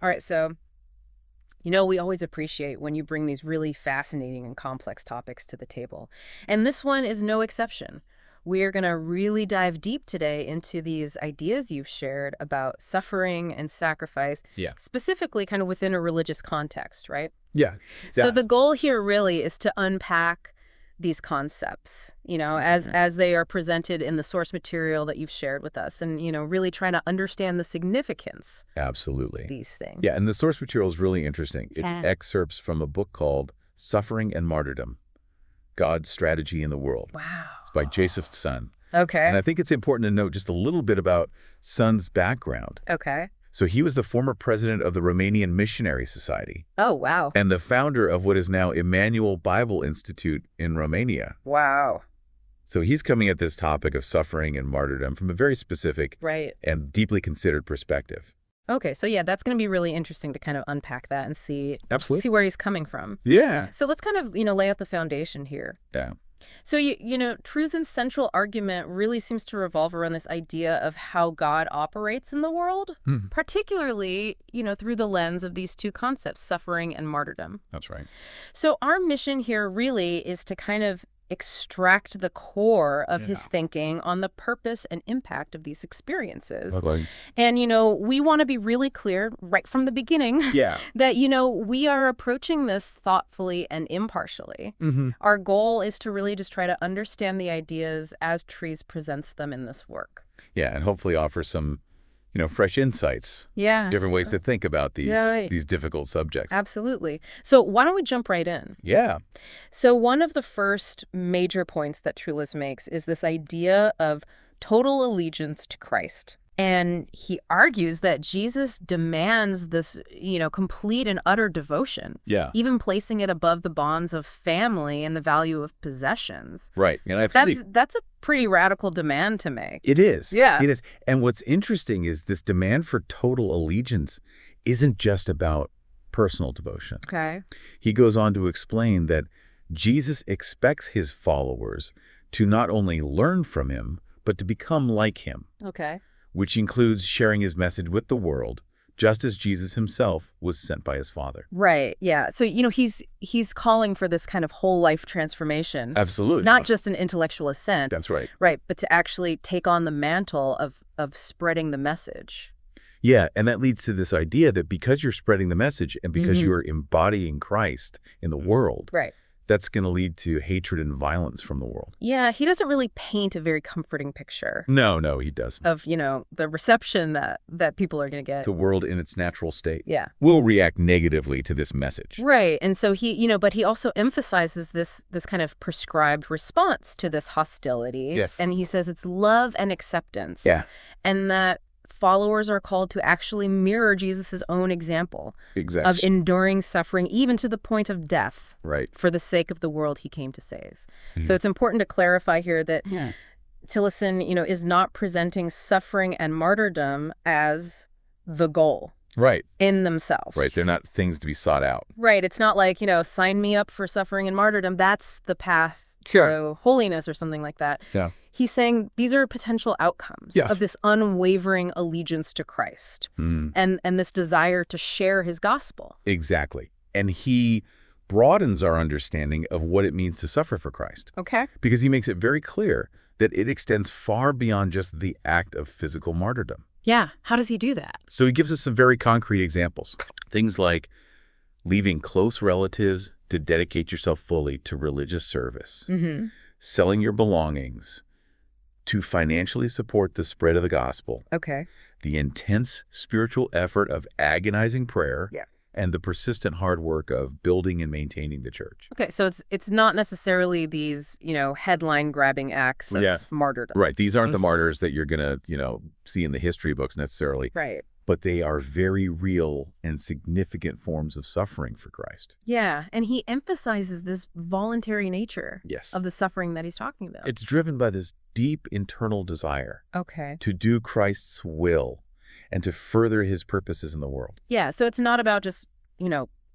All right, so, we always appreciate when you bring these really fascinating and complex topics to the table. And this one is no exception. We're going to really dive deep today into these ideas you've shared about suffering and sacrifice, Yeah. specifically kind of within a religious context, right? Yeah. So the goal here really is to unpack these concepts, as they are presented in the source material that you've shared with us and, really trying to understand the significance Absolutely. of these things. Yeah, and the source material is really interesting. It's Yeah. excerpts from a book called Suffering and Martyrdom, God's Strategy in the World. Wow. It's by Josef Tson. Okay. And I think it's important to note just a little bit about Tson's background. Okay. So he was the former president of the Romanian Missionary Society Oh, wow. and the founder of what is now Emmanuel Bible Institute in Romania. Wow. So he's coming at this topic of suffering and martyrdom from a very specific Right. and deeply considered perspective. Okay, so yeah, that's going to be really interesting to kind of unpack that and see Absolutely. where he's coming from. Yeah. So let's kind of, lay out the foundation here. Yeah. So, Truzin's central argument really seems to revolve around this idea of how God operates in the world, particularly, through the lens of these two concepts, suffering and martyrdom. That's right. So our mission here really is to kind of extract the core of his thinking on the purpose and impact of these experiences. Okay. And, we want to be really clear right from the beginning that, we are approaching this thoughtfully and impartially. Our goal is to really just try to understand the ideas as Trees presents them in this work. Yeah, and hopefully offer some, fresh insights. Yeah. Different ways to think about these difficult subjects. Absolutely. So why don't we jump right in? Yeah. So one of the first major points that Trulis makes is this idea of total allegiance to Christ. And he argues that Jesus demands this, complete and utter devotion. Yeah. Even placing it above the bonds of family and the value of possessions. Right. And That's a pretty radical demand to make. It is. Yeah. It is. And what's interesting is this demand for total allegiance isn't just about personal devotion. Okay. He goes on to explain that Jesus expects his followers to not only learn from him, but to become like him. Okay. Which includes sharing his message with the world, just as Jesus himself was sent by his Father. Right, yeah. So, he's calling for this kind of whole life transformation. Absolutely. Not just an intellectual assent. That's right. Right, but to actually take on the mantle of spreading the message. Yeah, and that leads to this idea that because you're spreading the message and because you're embodying Christ in the world, right, that's going to lead to hatred and violence from the world. Yeah, he doesn't really paint a very comforting picture. No, he doesn't. Of, the reception that people are going to get. The world in its natural state. Yeah. Will react negatively to this message. Right. And so but he also emphasizes this kind of prescribed response to this hostility. Yes. And he says it's love and acceptance. Yeah. And that followers are called to actually mirror Jesus' own example of enduring suffering, even to the point of death, right, for the sake of the world he came to save. So it's important to clarify here that Tillerson, is not presenting suffering and martyrdom as the goal. Right. In themselves. Right. They're not things to be sought out. Right. It's not like, sign me up for suffering and martyrdom. That's the path to holiness or something like that. Yeah. He's saying these are potential outcomes of this unwavering allegiance to Christ and this desire to share his gospel. Exactly. And he broadens our understanding of what it means to suffer for Christ. Okay. Because he makes it very clear that it extends far beyond just the act of physical martyrdom. Yeah. How does he do that? So he gives us some very concrete examples. Things like leaving close relatives to dedicate yourself fully to religious service, selling your belongings to financially support the spread of the gospel, the intense spiritual effort of agonizing prayer, and the persistent hard work of building and maintaining the church. Okay, so it's not necessarily these, headline-grabbing acts of martyrdom. Right. These aren't the martyrs that you're going to, see in the history books necessarily. Right. But they are very real and significant forms of suffering for Christ. Yeah, and he emphasizes this voluntary nature of the suffering that he's talking about. It's driven by this deep internal desire to do Christ's will and to further his purposes in the world. Yeah, so it's not about just,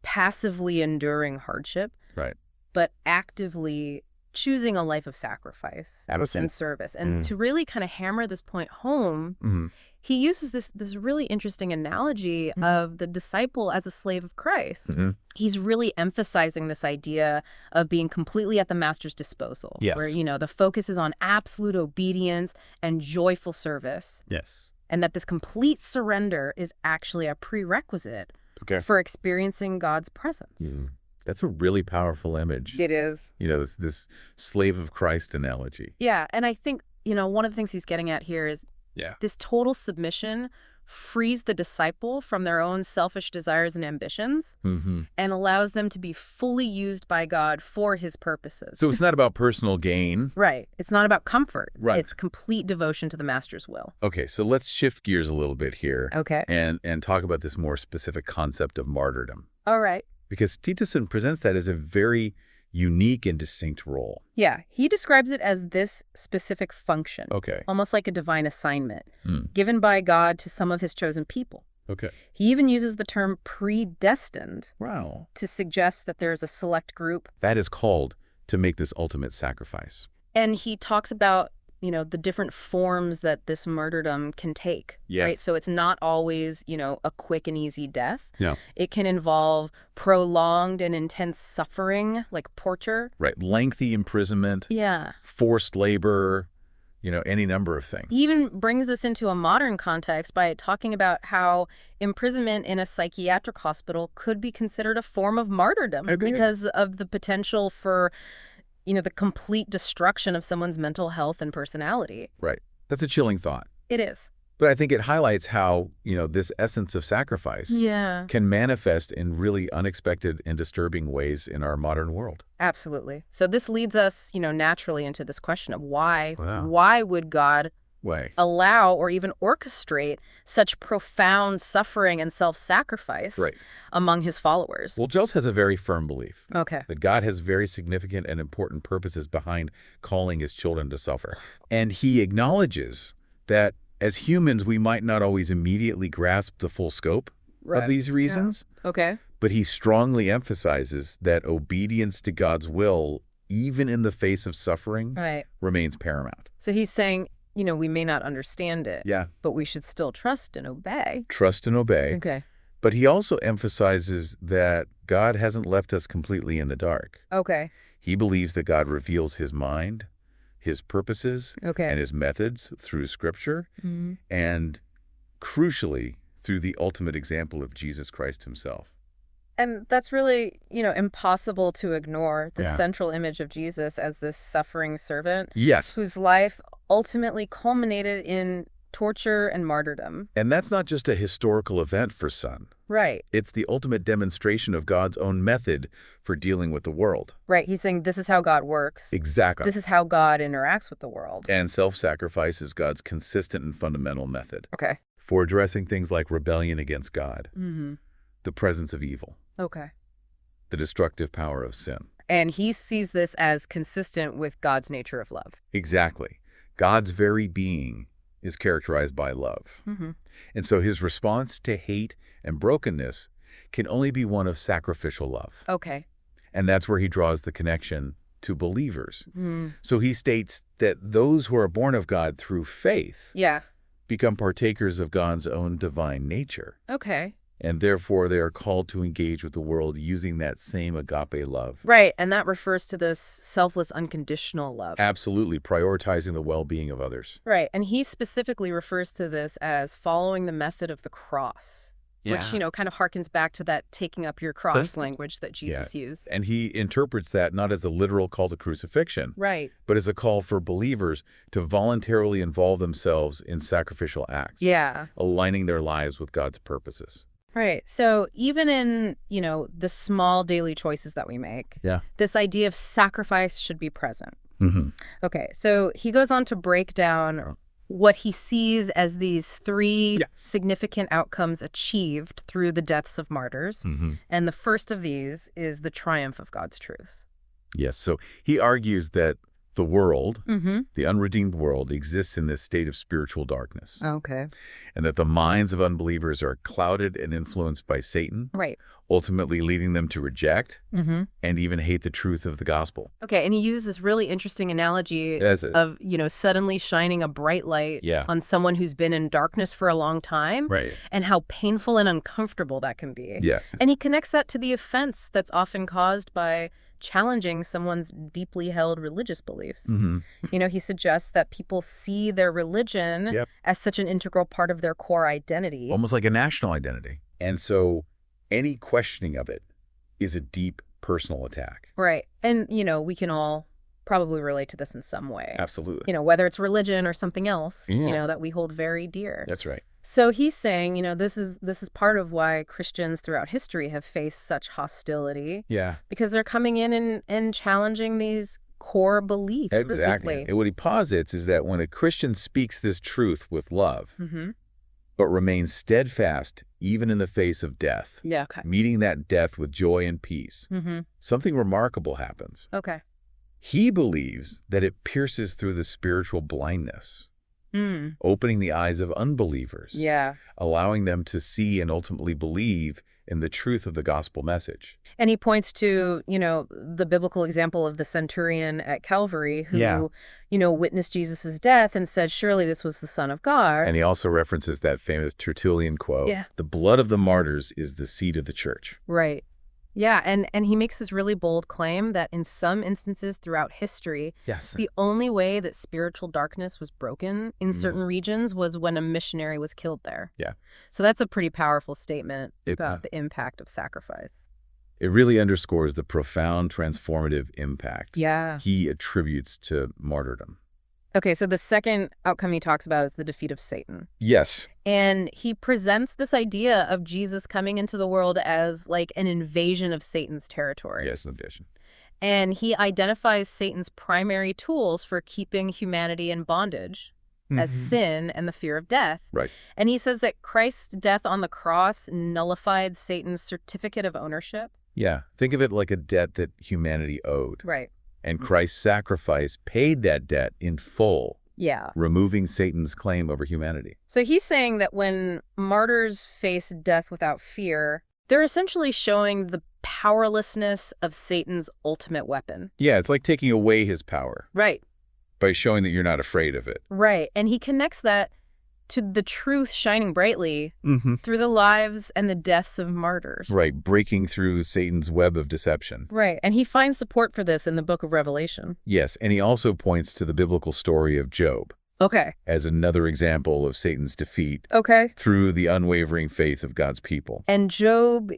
passively enduring hardship, right, but actively choosing a life of sacrifice and service. And to really kind of hammer this point home, he uses this really interesting analogy of the disciple as a slave of Christ. He's really emphasizing this idea of being completely at the master's disposal. Yes. Where, the focus is on absolute obedience and joyful service. Yes. And that this complete surrender is actually a prerequisite for experiencing God's presence. That's a really powerful image. It is. This slave of Christ analogy. Yeah, and I think, one of the things he's getting at here is this total submission frees the disciple from their own selfish desires and ambitions and allows them to be fully used by God for his purposes. So it's not about personal gain. Right. It's not about comfort. Right. It's complete devotion to the master's will. Okay, so let's shift gears a little bit here. Okay. And talk about this more specific concept of martyrdom. All right. Because Tson presents that as a very unique and distinct role. Yeah, he describes it as this specific function. Okay. Almost like a divine assignment given by God to some of his chosen people. Okay. He even uses the term predestined Wow. to suggest that there's a select group. That is called to make this ultimate sacrifice. And he talks about, the different forms that this martyrdom can take. Yes. Right? So it's not always, a quick and easy death. No. It can involve prolonged and intense suffering, like torture. Right. Lengthy imprisonment. Yeah. Forced labor, any number of things. He even brings this into a modern context by talking about how imprisonment in a psychiatric hospital could be considered a form of martyrdom because of the potential for, the complete destruction of someone's mental health and personality. Right. That's a chilling thought. It is. But I think it highlights how, this essence of sacrifice can manifest in really unexpected and disturbing ways in our modern world. Absolutely. So this leads us, naturally into this question of why would God allow or even orchestrate such profound suffering and self-sacrifice among his followers? Well, Josef has a very firm belief that God has very significant and important purposes behind calling his children to suffer. And he acknowledges that as humans, we might not always immediately grasp the full scope of these reasons. But he strongly emphasizes that obedience to God's will, even in the face of suffering, remains paramount. So he's saying, we may not understand it, Yeah. but we should still trust and obey. Trust and obey. Okay. But he also emphasizes that God hasn't left us completely in the dark. Okay. He believes that God reveals his mind, his purposes, and his methods through Scripture, and crucially, through the ultimate example of Jesus Christ himself. And that's really, impossible to ignore the central image of Jesus as this suffering servant. Yes. Whose life ultimately culminated in torture and martyrdom. And that's not just a historical event for Tson. Right. It's the ultimate demonstration of God's own method for dealing with the world. Right. He's saying this is how God works. Exactly. This is how God interacts with the world. And self-sacrifice is God's consistent and fundamental method. Okay. For addressing things like rebellion against God, the presence of evil, the destructive power of sin. And he sees this as consistent with God's nature of love. Exactly. God's very being is characterized by love. And so his response to hate and brokenness can only be one of sacrificial love. Okay. And that's where he draws the connection to believers. So he states that those who are born of God through faith become partakers of God's own divine nature. Okay. And therefore, they are called to engage with the world using that same agape love. Right, and that refers to this selfless, unconditional love. Absolutely, prioritizing the well-being of others. Right, and he specifically refers to this as following the method of the cross, which, kind of harkens back to that taking up your cross language that Jesus used. And he interprets that not as a literal call to crucifixion, but as a call for believers to voluntarily involve themselves in sacrificial acts, aligning their lives with God's purposes. Right. So even in, the small daily choices that we make, this idea of sacrifice should be present. Okay. So he goes on to break down what he sees as these three significant outcomes achieved through the deaths of martyrs. And the first of these is the triumph of God's truth. Yes. So he argues that The world, Mm-hmm. the unredeemed world, exists in this state of spiritual darkness, Okay. and that the minds of unbelievers are clouded and influenced by Satan, Right. ultimately leading them to reject Mm-hmm. and even hate the truth of the gospel. Okay, and he uses this really interesting analogy As is. of, suddenly shining a bright light Yeah. on someone who's been in darkness for a long time, Right. and how painful and uncomfortable that can be. Yeah. And he connects that to the offense that's often caused by challenging someone's deeply held religious beliefs. Mm-hmm. He suggests that people see their religion Yep. as such an integral part of their core identity. Almost like a national identity. And so any questioning of it is a deep personal attack. Right. And, we can all probably relate to this in some way. Absolutely. Whether it's religion or something else, Yeah. that we hold very dear. That's right. So he's saying, this is part of why Christians throughout history have faced such hostility. Yeah. Because they're coming in and challenging these core beliefs. Exactly. And what he posits is that when a Christian speaks this truth with love, Mm-hmm. but remains steadfast even in the face of death, Yeah, okay. meeting that death with joy and peace, Mm-hmm. something remarkable happens. Okay. He believes that it pierces through the spiritual blindness, opening the eyes of unbelievers, Yeah. allowing them to see and ultimately believe in the truth of the gospel message. And he points to, the biblical example of the centurion at Calvary who, Yeah. Witnessed Jesus' death and said, surely this was the Son of God. And he also references that famous Tertullian quote, Yeah. "The blood of the martyrs is the seed of the church." Right. Yeah, and he makes this really bold claim that in some instances throughout history, Yes. the only way that spiritual darkness was broken in certain regions was when a missionary was killed there. Yeah. So that's a pretty powerful statement It- about the impact of sacrifice. It really underscores the profound transformative impact Yeah. he attributes to martyrdom. Okay, so the second outcome he talks about is the defeat of Satan. Yes. And he presents this idea of Jesus coming into the world as like an invasion of Satan's territory. Yes, no addition. And he identifies Satan's primary tools for keeping humanity in bondage as sin and the fear of death. Right. And he says that Christ's death on the cross nullified Satan's certificate of ownership. Yeah. Think of it like a debt that humanity owed. Right. And Christ's sacrifice paid that debt in full, Yeah. removing Satan's claim over humanity. So he's saying that when martyrs face death without fear, they're essentially showing the powerlessness of Satan's ultimate weapon. Yeah, it's like taking away his power Right. by showing that you're not afraid of it. Right. And he connects that to the truth shining brightly through the lives and the deaths of martyrs. Right, breaking through Satan's web of deception. Right. And he finds support for this in the book of Revelation. Yes, and he also points to the biblical story of Job Okay. as another example of Satan's defeat Okay. through the unwavering faith of God's people. And Job,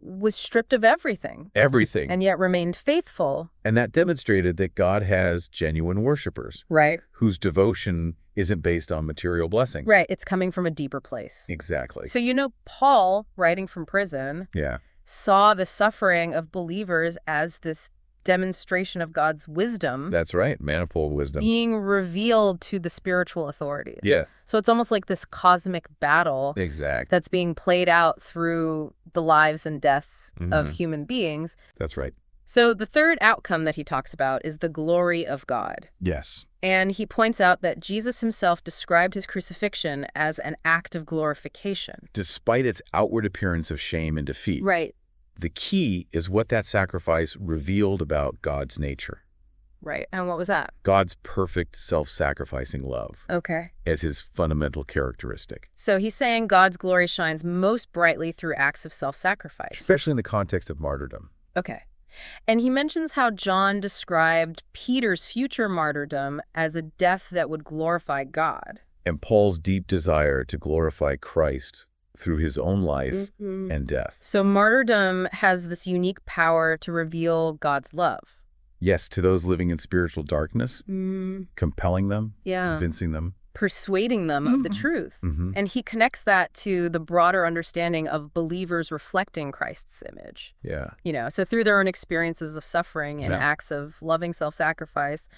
was stripped of everything Everything. and yet remained faithful. And that demonstrated that God has genuine worshipers Right. whose devotion isn't based on material blessings. Right. It's coming from a deeper place. Exactly. So, Paul, writing from prison, Yeah. saw the suffering of believers as this demonstration of God's wisdom That's right. Manifold wisdom. being revealed to the spiritual authorities. Yeah. So it's almost like this cosmic battle Exactly. that's being played out through the lives and deaths of human beings. That's right. So the third outcome that he talks about is the glory of God. Yes. And he points out that Jesus himself described his crucifixion as an act of glorification. Despite its outward appearance of shame and defeat, Right. the key is what that sacrifice revealed about God's nature. Right. And what was that? God's perfect self-sacrificing love Okay. as his fundamental characteristic, So he's saying God's glory shines most brightly through acts of self-sacrifice. especially in the context of martyrdom. Okay. And he mentions how John described Peter's future martyrdom as a death that would glorify God. And Paul's deep desire to glorify Christ through his own life and death. So martyrdom has this unique power to reveal God's love. Yes, to those living in spiritual darkness, compelling them, Yeah. convincing them. Persuading them of the truth. And he connects that to the broader understanding of believers reflecting Christ's image. Yeah. So through their own experiences of suffering and Yeah. acts of loving self-sacrifice.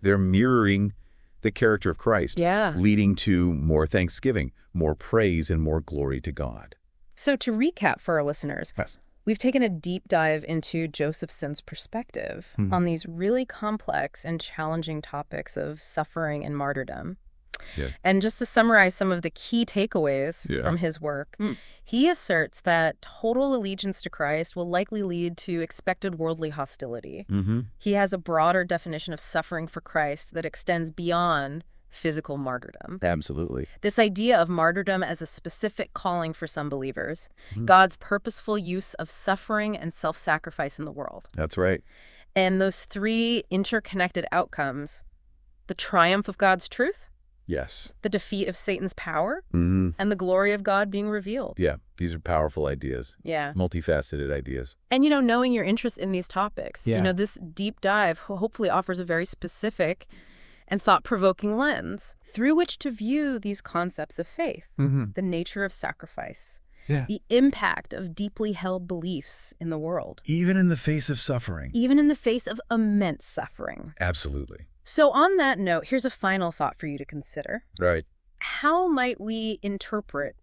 They're mirroring the character of Christ, Yeah. leading to more thanksgiving, more praise, and more glory to God. So to recap for our listeners, Yes. We've taken a deep dive into Josef Tson's perspective on these really complex and challenging topics of suffering and martyrdom. Yeah. And just to summarize some of the key takeaways from his work, he asserts that total allegiance to Christ will likely lead to expected worldly hostility. He has a broader definition of suffering for Christ that extends beyond physical martyrdom. Absolutely. This idea of martyrdom as a specific calling for some believers, God's purposeful use of suffering and self-sacrifice in the world. That's right. And those three interconnected outcomes, the triumph of God's truth, Yes. the defeat of Satan's power, and the glory of God being revealed. Yeah, these are powerful ideas. Yeah. Multifaceted ideas. And, knowing your interest in these topics, this deep dive hopefully offers a very specific and thought-provoking lens through which to view these concepts of faith, the nature of sacrifice, the impact of deeply held beliefs in the world. Even in the face of suffering. Even in the face of immense suffering. Absolutely. So on that note, here's a final thought for you to consider. Right. How might we interpret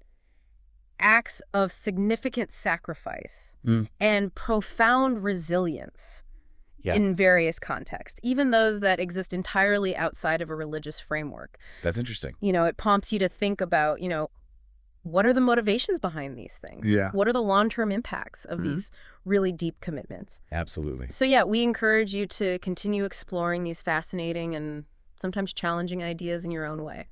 acts of significant sacrifice and profound resilience in various contexts, even those that exist entirely outside of a religious framework? That's interesting. It prompts you to think about, what are the motivations behind these things? Yeah. What are the long-term impacts of these really deep commitments? Absolutely. So yeah, we encourage you to continue exploring these fascinating and sometimes challenging ideas in your own way.